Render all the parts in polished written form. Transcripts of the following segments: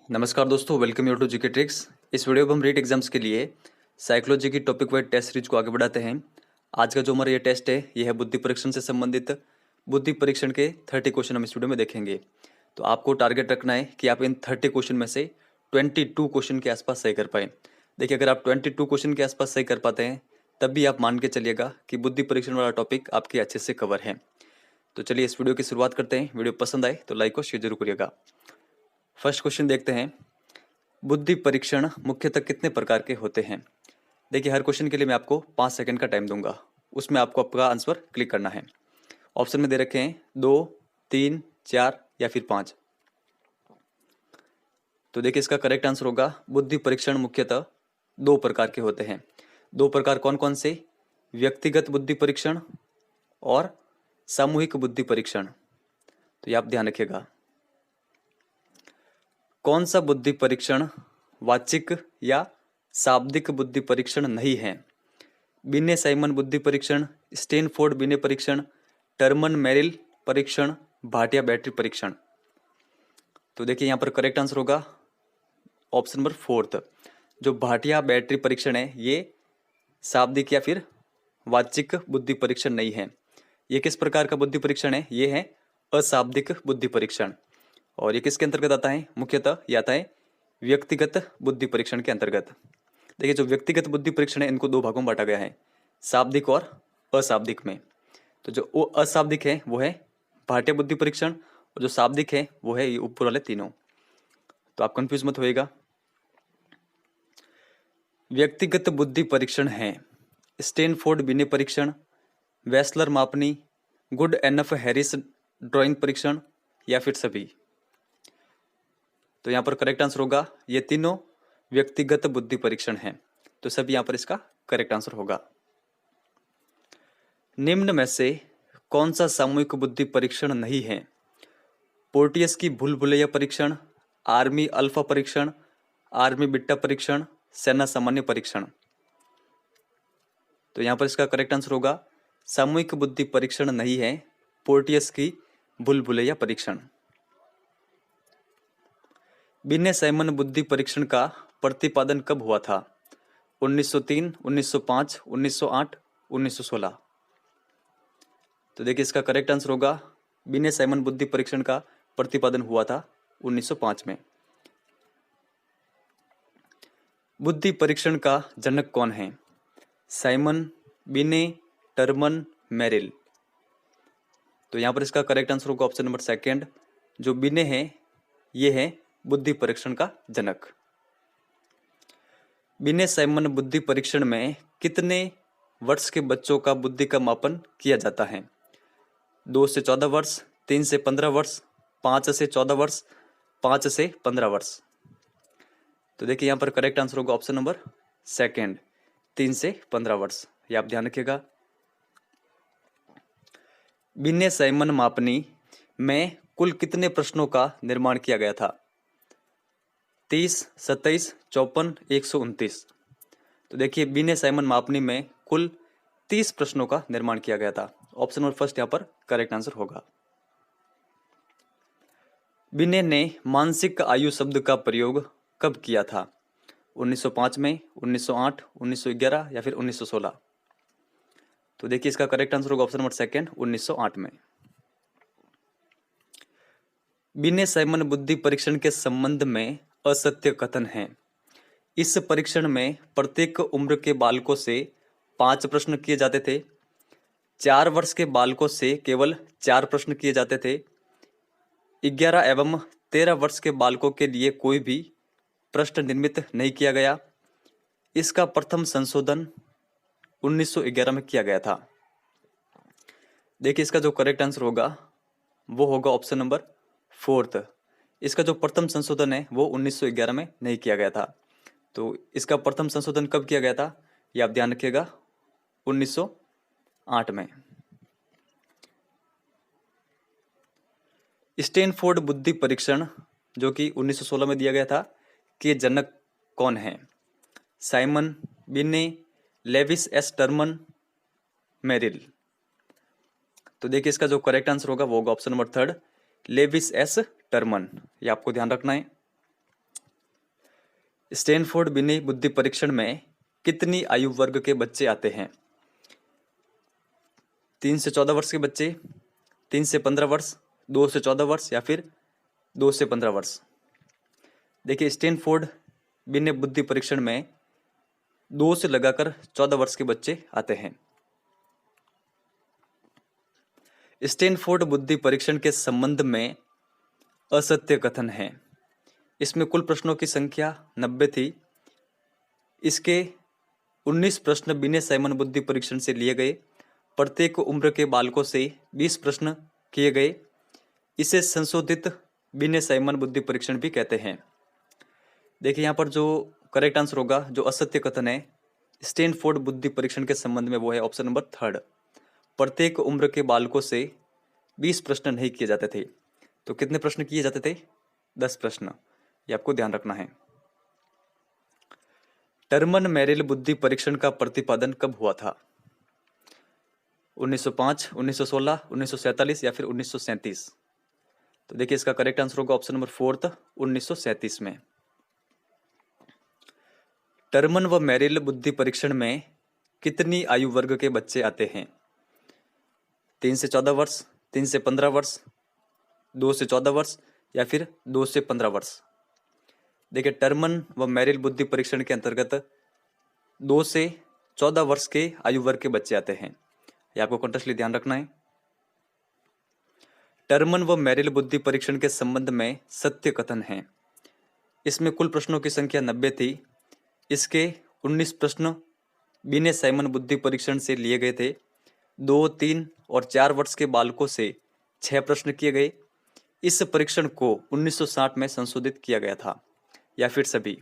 नमस्कार दोस्तों, welcome you to GK tricks. इस वीडियो में हम रीट एग्जाम्स के लिए साइकोलॉजी की टॉपिक वाइज टेस्ट सीरीज को आगे बढ़ाते हैं। आज का जो हमारा ये टेस्ट है ये है बुद्धि परीक्षण से संबंधित। बुद्धि परीक्षण के 30 क्वेश्चन हम इस वीडियो में देखेंगे। तो आपको टारगेट रखना है कि आप इन 30 क्वेश्चन में से 22 क्वेश्चन के आसपास सही कर पाए। देखिए, अगर आप 22 क्वेश्चन के आसपास सही कर पाते हैं तब भी आप मान के चलिएगा कि बुद्धि परीक्षण वाला टॉपिक आपके अच्छे से कवर है। तो चलिए इस वीडियो की शुरुआत करते हैं। वीडियो पसंद आए तो लाइक और शेयर जरूर करिएगा। फर्स्ट क्वेश्चन देखते हैं, बुद्धि परीक्षण मुख्यतः कितने प्रकार के होते हैं। देखिए, हर क्वेश्चन के लिए मैं आपको 5 सेकंड का टाइम दूंगा, उसमें आपको आपका आंसर क्लिक करना है। ऑप्शन में दे रखे हैं 2, 3, 4 या फिर 5। तो देखिए, इसका करेक्ट आंसर होगा बुद्धि परीक्षण मुख्यतः 2 प्रकार के होते हैं। 2 प्रकार कौन कौन से? व्यक्तिगत बुद्धि परीक्षण और सामूहिक बुद्धि परीक्षण। तो ये आप ध्यान रखिएगा। कौन सा बुद्धि परीक्षण वाचिक या शाब्दिक बुद्धि परीक्षण नहीं है? बिने साइमन बुद्धि परीक्षण, स्टैनफोर्ड बिने परीक्षण, टर्मन मेरिल परीक्षण, भाटिया बैटरी परीक्षण। तो देखिए, यहाँ पर करेक्ट आंसर होगा ऑप्शन नंबर 4। जो भाटिया बैटरी परीक्षण है ये शाब्दिक या फिर वाचिक बुद्धि परीक्षण नहीं है। ये किस प्रकार का बुद्धि परीक्षण है? ये है अशाब्दिक बुद्धि परीक्षण। और ये किसके अंतर्गत आता है? मुख्यतः ये आता है व्यक्तिगत बुद्धि परीक्षण के अंतर्गत। देखिए, जो व्यक्तिगत बुद्धि परीक्षण है इनको 2 भागों में बांटा गया है, शाब्दिक और अशाब्दिक में। तो जो अशाब्दिक है वो है भाटिया बुद्धि परीक्षण, और जो शाब्दिक है वो है ये ऊपर वाले तीनों। तो आप कंफ्यूज मत होइएगा। व्यक्तिगत बुद्धि परीक्षण है स्टैनफोर्ड बिने परीक्षण, वेस्लर मापनी, गुड एनफ हैरिस ड्राइंग परीक्षण या फिर सभी। तो यहाँ पर करेक्ट आंसर होगा ये तीनों व्यक्तिगत बुद्धि परीक्षण है। तो सभी यहाँ पर इसका करेक्ट आंसर होगा। निम्न में से कौन सा सामूहिक बुद्धि परीक्षण नहीं है? पोर्टियस की भूल भुलैया परीक्षण, आर्मी अल्फा परीक्षण, आर्मी बिट्टा परीक्षण, सेना सामान्य परीक्षण। तो यहाँ पर इसका करेक्ट आंसर होगा सामूहिक बुद्धि परीक्षण नहीं है पोर्टियस की भूल भुलैया परीक्षण। बिने साइमन बुद्धि परीक्षण का प्रतिपादन कब हुआ था? 1903, 1905, 1908, 1916। तो देखिए, इसका करेक्ट आंसर होगा बिने साइमन बुद्धि परीक्षण का प्रतिपादन हुआ था 1905 में। बुद्धि परीक्षण का जनक कौन है? साइमन, बिने, टर्मन, मेरिल। तो यहाँ पर इसका करेक्ट आंसर होगा ऑप्शन नंबर 2। जो बिने है ये है बुद्धि परीक्षण का जनक। बिने साइमन बुद्धि परीक्षण में कितने वर्ष के बच्चों का बुद्धि का मापन किया जाता है? 2 से 14 वर्ष, 3 से 15 वर्ष, 5 से 14 वर्ष, 5 से 15 वर्ष। तो देखिए, यहाँ पर करेक्ट आंसर होगा ऑप्शन नंबर 2, 3 से 15 वर्ष। ये आप ध्यान रखिएगा। बिने साइमन मापनी में कुल कितने प्रश्नों का निर्माण किया गया था? 30, 27, 54, 129। तो देखिए, बिने साइमन मापनी में कुल 30 प्रश्नों का निर्माण किया गया था। ऑप्शन नंबर 1 यहाँ पर करेक्ट आंसर होगा। बिने ने मानसिक आयु शब्द का प्रयोग कब किया था? 1905 में, 1908, 1911 या फिर 1916। तो देखिए, इसका करेक्ट आंसर होगा ऑप्शन नंबर 2, 1908 में। बिने साइमन बुद्धि परीक्षण के संबंध में असत्य कथन है। इस परीक्षण में प्रत्येक उम्र के बालकों से 5 प्रश्न किए जाते थे। 4 वर्ष के बालकों से केवल 4 प्रश्न किए जाते थे। 11 एवं 13 वर्ष के बालकों के लिए कोई भी प्रश्न निर्मित नहीं किया गया। इसका प्रथम संशोधन 1911 में किया गया था। देखिए, इसका जो करेक्ट आंसर होगा वो होगा ऑप्शन नंबर 4। इसका जो प्रथम संशोधन है वो 1911 में नहीं किया गया था। तो इसका प्रथम संशोधन कब किया गया था ये आप ध्यान रखिएगा, 1908 में। स्टैनफोर्ड बुद्धि परीक्षण जो कि 1916 में दिया गया था के जनक कौन है? साइमन, बिने, लेविस एस टर्मन, मेरिल। तो देखिए, इसका जो करेक्ट आंसर होगा वो होगा option number 3, Lewis S Terman. ये आपको ध्यान रखना है। स्टैनफोर्ड बिने बुद्धि परीक्षण में कितनी आयु वर्ग के बच्चे आते हैं? 3 से 14 वर्ष के बच्चे, 3 से 15 वर्ष, 2 से 14 वर्ष या फिर 2 से 15 वर्ष। देखिए स्टैनफोर्ड बिने बुद्धि परीक्षण में 2 से लगाकर 14 वर्ष के बच्चे आते हैं। स्टैनफोर्ड बुद्धि परीक्षण के संबंध में असत्य कथन है। इसमें कुल प्रश्नों की संख्या 90 थी। इसके 19 प्रश्न बिने साइमन बुद्धि परीक्षण से लिए गए। प्रत्येक उम्र के बालकों से 20 प्रश्न किए गए। इसे संशोधित बिने साइमन बुद्धि परीक्षण भी कहते हैं। देखिए यहाँ पर जो करेक्ट आंसर होगा, जो असत्य कथन है स्टैनफोर्ड बुद्धि परीक्षण के संबंध में, वो है ऑप्शन नंबर 3। प्रत्येक उम्र के बालकों से 20 प्रश्न नहीं किए जाते थे। तो कितने प्रश्न किए जाते थे? 10 प्रश्न। ये आपको ध्यान रखना है। टर्मन मेरिल बुद्धि परीक्षण का प्रतिपादन कब हुआ था? 1905, 1916, 1947 या फिर 1937? तो देखिए इसका करेक्ट आंसर होगा ऑप्शन नंबर 4, 1937 में। टर्मन व मेरिल बुद्धि परीक्षण में कितनी आयु वर्ग के बच्चे आते हैं? 3 से 14 वर्ष, 3 से 15 वर्ष, 2 से 14 वर्ष या फिर 2 से 15 वर्ष? देखिए टर्मन व मेरिल बुद्धि परीक्षण के अंतर्गत 2 से 14 वर्ष के आयु वर्ग के बच्चे आते हैं। ये आपको कंटेक्स्टली ध्यान रखना है। टर्मन व मेरिल बुद्धि परीक्षण के संबंध में सत्य कथन है। इसमें कुल प्रश्नों की संख्या 90 थी। इसके 19 प्रश्न बिने साइमन बुद्धि परीक्षण से लिए गए थे। 2, 3 और 4 वर्ष के बालकों से 6 प्रश्न किए गए। इस परीक्षण को 1960 में संशोधित किया गया था, या फिर सभी?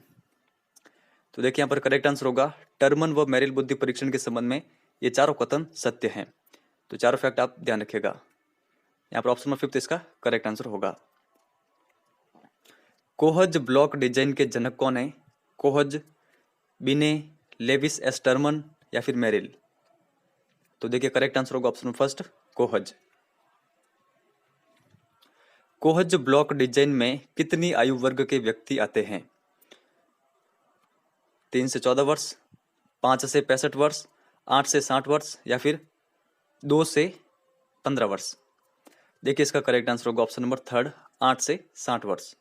तो देखिए यहाँ पर करेक्ट आंसर होगा टर्मन व मेरिल बुद्धि परीक्षण के संबंध में ये चारों कथन सत्य हैं। तो चारों फैक्ट आप ध्यान रखिएगा। यहाँ पर ऑप्शन नंबर 5 इसका करेक्ट आंसर होगा। कोहज ब्लॉक डिजाइन के जनक कौन है? कोहज, बिने, लेविस एस टर्मन या फिर मेरिल? तो देखिए करेक्ट आंसर होगा ऑप्शन फर्स्ट, कोहज। कोहज ब्लॉक डिजाइन में कितनी आयु वर्ग के व्यक्ति आते हैं? 3 से 14 वर्ष, 5 से 65 वर्ष, 8 से 60 वर्ष या फिर 2 से 15 वर्ष? देखिए इसका करेक्ट आंसर होगा ऑप्शन नंबर 3, 8 से 60 वर्ष।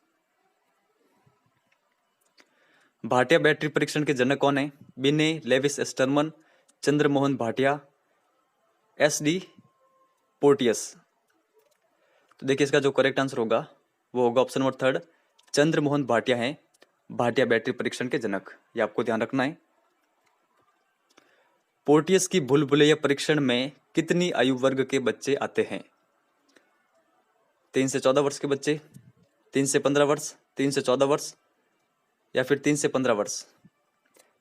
भाटिया बैटरी परीक्षण के जनक कौन है? Binet, Lewis S Terman, Chandramohan Bhatia, SD Porteus? तो देखिए इसका जो करेक्ट आंसर होगा वो होगा ऑप्शन नंबर 3, चंद्रमोहन भाटिया है भाटिया बैटरी परीक्षण के जनक। ये आपको ध्यान रखना है। पोर्टियस की भूल-भुलैया परीक्षण में कितनी आयु वर्ग के बच्चे आते हैं? 3 से 14 वर्ष के बच्चे, 3 से 15 वर्ष, 3 से 14 वर्ष या फिर 3 से 15 वर्ष?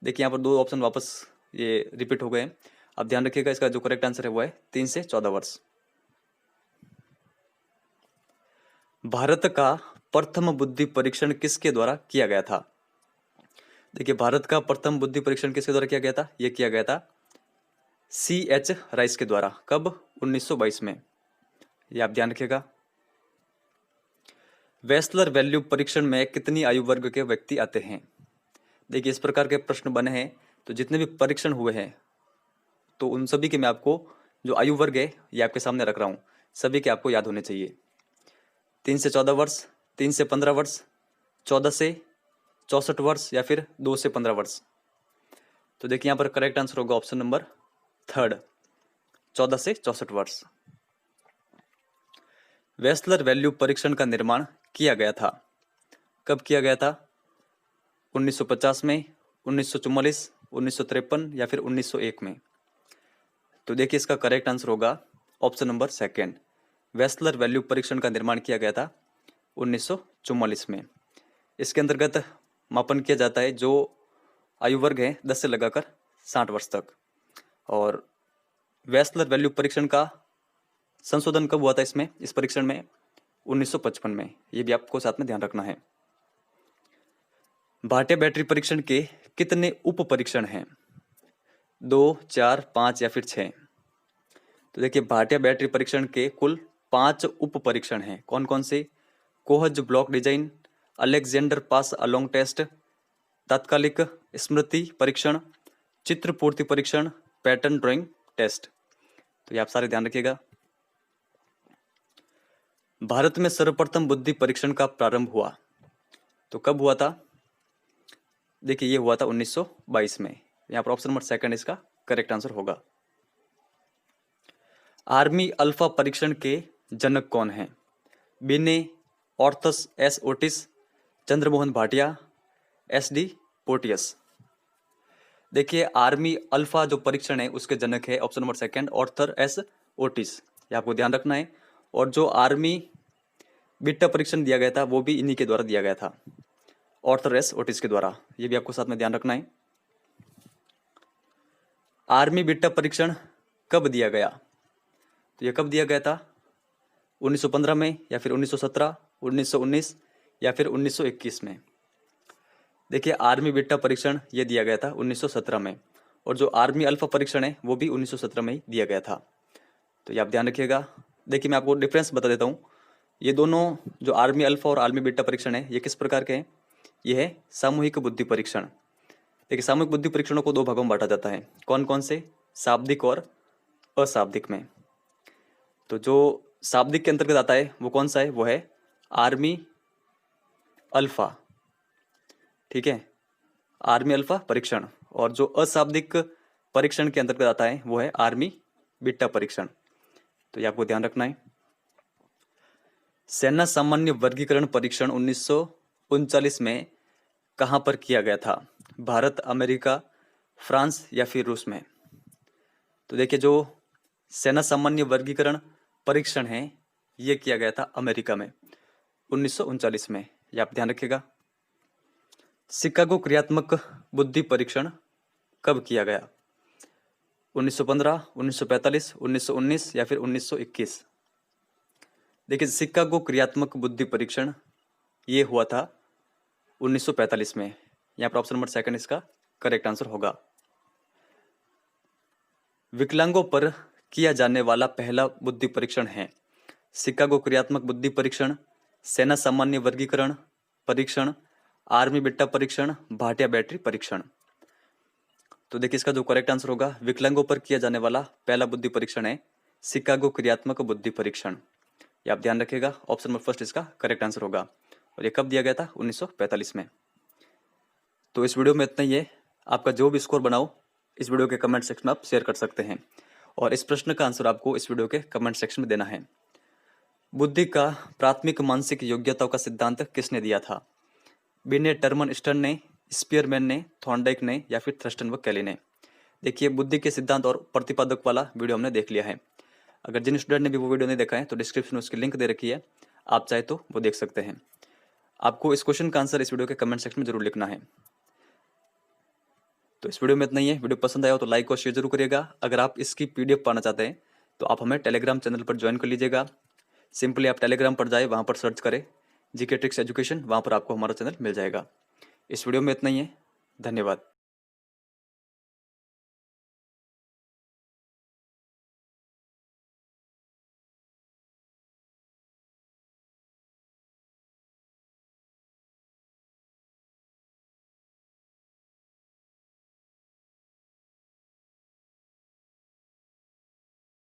देखिए यहाँ पर 2 ऑप्शन वापस ये रिपीट हो गए हैं। अब ध्यान रखिएगा, इसका जो करेक्ट आंसर है वो है 3 से 14 वर्ष। भारत का प्रथम बुद्धि परीक्षण किसके द्वारा किया गया था? देखिए भारत का प्रथम बुद्धि परीक्षण किसके द्वारा किया गया था? यह किया गया था CH राइस के द्वारा। कब? 1922 में। यह आप ध्यान रखिएगा। वेस्लर वैल्यू परीक्षण में कितनी आयु वर्ग के व्यक्ति आते हैं? देखिए इस प्रकार के प्रश्न बने हैं तो जितने भी परीक्षण हुए हैं तो उन सभी के मैं आपको जो आयु वर्ग है ये आपके सामने रख रहा हूँ, सभी के आपको याद होने चाहिए। 3 से 14 वर्ष, 3 से 15 वर्ष, 14 से 64 वर्ष या फिर 2 से 15 वर्ष? तो देखिए यहाँ पर करेक्ट आंसर होगा ऑप्शन नंबर 3, 14 से 64 वर्ष। वेस्लर वैल्यू परीक्षण का निर्माण किया गया था। कब किया गया था? 1950 में, 1944, 1953 या फिर 1901 में? तो देखिए इसका करेक्ट आंसर होगा ऑप्शन नंबर 2, वेस्लर वैल्यू परीक्षण का निर्माण किया गया था 1944 में। इसके अंतर्गत मापन किया जाता है जो आयु वर्ग है 10 से लगाकर 60 वर्ष तक। और वेस्लर वैल्यू परीक्षण का संशोधन कब हुआ था इसमें, इस परीक्षण में? 1955 में। ये भी आपको साथ में ध्यान रखना है। भाटिया बैटरी परीक्षण के कितने उप परीक्षण हैं? 2, 4, 5 या फिर 6? तो देखिए भाटिया बैटरी परीक्षण के कुल 5 उप परीक्षण हैं। कौन कौन से? कोहज ब्लॉक डिजाइन, अलेक्जेंडर पास अलोंग टेस्ट, तात्कालिक स्मृति परीक्षण, चित्र पूर्ति परीक्षण, पैटर्न ड्राइंग टेस्ट। तो ये आप सारे ध्यान रखिएगा। भारत में सर्वप्रथम बुद्धि परीक्षण का प्रारंभ हुआ तो कब हुआ था? देखिए ये हुआ था 1922 में। यहाँ पर ऑप्शन नंबर सेकंड इसका करेक्ट आंसर होगा। आर्मी अल्फा परीक्षण के जनक कौन हैं? Binet, Arthur S Otis, Chandramohan Bhatia, S D Porteus. देखिए आर्मी अल्फा जो परीक्षण है उसके जनक है option number second Arthur S Otis, ये आपको ध्यान रखना है। और जो आर्मी बीटा परीक्षण दिया गया था वो भी इन्हीं के द्वारा दिया गया था, ऑर्थर एस ओटिस के द्वारा, ये भी आपको साथ में ध्यान रखना है। आर्मी बीटा परीक्षण कब दिया गया? तो ये कब दिया गया था? 1915 में या फिर 1917, 1919 या फिर 1921 में? देखिए आर्मी बीटा परीक्षण ये दिया गया था 1917 में, और जो आर्मी अल्फा परीक्षण है वो भी 1917 में ही दिया गया था। तो ये आप ध्यान रखिएगा। देखिए मैं आपको डिफरेंस बता देता हूँ। ये दोनों जो आर्मी अल्फा और आर्मी बीटा परीक्षण है ये किस प्रकार के हैं? ये है सामूहिक बुद्धि परीक्षण। देखिए सामूहिक बुद्धि परीक्षणों को दो भागों में बांटा जाता है। कौन कौन से? शाब्दिक और अशाब्दिक में। तो जो शाब्दिक के अंतर्गत आता है वो कौन सा है? वो है आर्मी अल्फा, ठीक है, आर्मी अल्फा परीक्षण। और जो अशाब्दिक परीक्षण के अंतर्गत आता है वो है आर्मी बीटा परीक्षण। तो ये आपको ध्यान रखना है। सेना सामान्य वर्गीकरण परीक्षण 1939 में कहां पर किया गया था? भारत, अमेरिका, फ्रांस या फिर रूस में? तो देखिए जो सेना सामान्य वर्गीकरण परीक्षण है ये किया गया था अमेरिका में 1939 में, ये आप ध्यान रखिएगा। शिकागो क्रियात्मक बुद्धि परीक्षण कब किया गया? 1915, 1945, 1919 या फिर 1921? देखिए शिकागो क्रियात्मक बुद्धि परीक्षण ये हुआ था 1945 में। यहाँ पर ऑप्शन नंबर सेकंड इसका करेक्ट आंसर होगा। विकलांगों पर किया जाने वाला पहला बुद्धि परीक्षण है शिकागो क्रियात्मक बुद्धि परीक्षण, सेना सामान्य वर्गीकरण परीक्षण, आर्मी बिट्टा परीक्षण, भाटिया बैटरी परीक्षण। तो देखिए इसका जो करेक्ट आंसर होगा, विकलांगों पर किया जाने वाला पहला बुद्धि परीक्षण है शिकागो क्रियात्मक बुद्धि परीक्षण। ये आप ध्यान रखिएगा, ऑप्शन नंबर फर्स्ट इसका करेक्ट आंसर होगा। और ये कब दिया गया था? 1945 में। तो इस वीडियो में इतना ही है। आपका जो भी स्कोर बनाओ इस वीडियो के कमेंट सेक्शन में आप शेयर कर सकते हैं, और इस प्रश्न का आंसर आपको इस वीडियो के कमेंट सेक्शन में देना है। बुद्धि का प्राथमिक मानसिक योग्यताओं का सिद्धांत किसने दिया था? बिने, टर्मन स्टर्न ने, स्पीयरमैन ने, थॉर्नडाइक ने या फिर थ्रस्टन व कैली ने? देखिए बुद्धि के सिद्धांत और प्रतिपादक वाला वीडियो हमने देख लिया है। अगर जिन स्टूडेंट ने भी वो वीडियो नहीं देखा है तो डिस्क्रिप्शन में उसकी लिंक दे रखी है, आप चाहे तो वो देख सकते हैं। आपको इस क्वेश्चन का आंसर इस वीडियो के कमेंट सेक्शन में जरूर लिखना है। तो इस वीडियो में इतना ही है। वीडियो पसंद आया हो तो लाइक और शेयर जरूर करिएगा। अगर आप इसकी पीडीएफ पाना चाहते हैं तो आप हमें टेलीग्राम चैनल पर ज्वाइन कर लीजिएगा। सिंपली आप टेलीग्राम पर जाए, वहाँ पर सर्च करें जीके ट्रिक्स एजुकेशन, वहाँ पर आपको हमारा चैनल मिल जाएगा। इस वीडियो में इतना ही है। धन्यवाद।